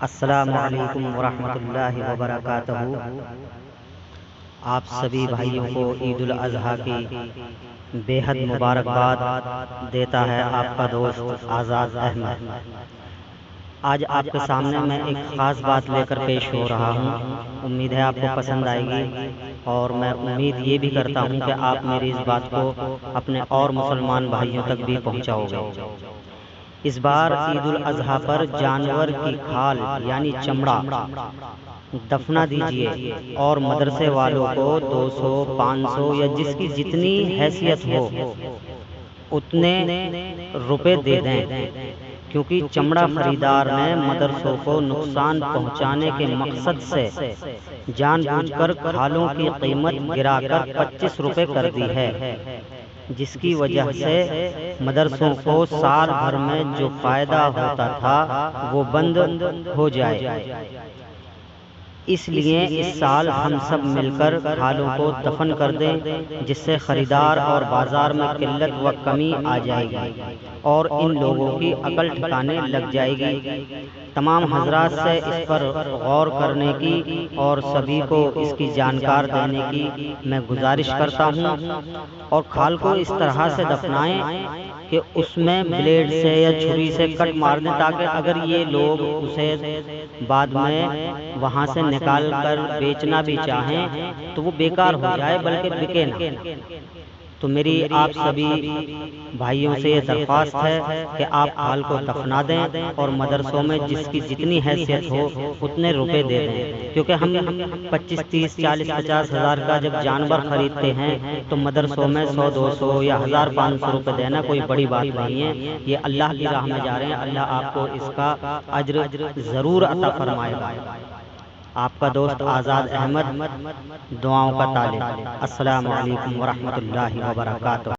السلام علیکم ورحمۃ اللہ وبرکاتہ۔ آپ سبھی بھائیوں کو عید الاضحیٰ کی بے حد مبارکباد دیتا ہے آپ کا دوست آزاد احمد۔ آج آپ کے سامنے میں ایک خاص بات لے کر پیش ہو رہا ہوں، امید ہے آپ کو پسند آئے گی، اور میں امید یہ بھی کرتا ہوں کہ آپ میری اس بات کو اپنے اور مسلمان بھائیوں تک بھی پہنچاؤ گے۔ اس بار عید الاضحیٰ پر جانور کی کھال یعنی چمڑا دفنا دیجیے اور مدرسے والوں کو 200، 500 یا جس کی جتنی حیثیت ہو اتنے روپے دے دیں، کیونکہ چمڑا خریدار نے مدرسوں کو نقصان پہنچانے کے مقصد سے جان بوجھ کر کھالوں کی قیمت گرا کر 25 روپے کر دی ہے، جس کی وجہ سے مدرسوں کو سال بھر میں جو فائدہ ہوتا تھا وہ بند ہو جائے۔ اس لیے اس سال ہم سب مل کر کھالوں کو دفن کر دیں، جس سے خریدار اور بازار میں قلت و کمی آ جائے گی اور ان لوگوں کی عقل ٹھکانے لگ جائے گی۔ تمام حضرات سے اس پر غور کرنے کی اور سبھی کو اس کی جانکار دینے کی میں گزارش کرتا ہوں، اور کھال کو اس طرح سے دفنائیں کہ اس میں بلیڈ سے یا چھری سے کٹ مار دیں، تاکہ اگر یہ لوگ اسے بعد میں وہاں سے نکال کر بیچنا بھی چاہیں تو وہ بیکار ہو جائے بلکہ بکے نہ۔ تو میری آپ سبھی بھائیوں سے یہ درخواست ہے کہ آپ کھال کو دفنا دیں اور مدرسوں میں جس کی جتنی حیثیت ہو اتنے روپے دے دیں، کیونکہ ہم 25، 30، 40، 50 ہزار کا جب جانور خریدتے ہیں تو مدرسوں میں 100، 200 یا 1500 روپے دینا کوئی بڑی بات نہیں ہے۔ یہ اللہ کی راہ میں جا رہے ہیں، اللہ آپ کو اس کا اجر ضرور عطا فرمائے گا۔ آپ کا دوست آزاد احمد، دعاؤں کا طالب۔ السلام علیکم ورحمۃ اللہ وبرکاتہ۔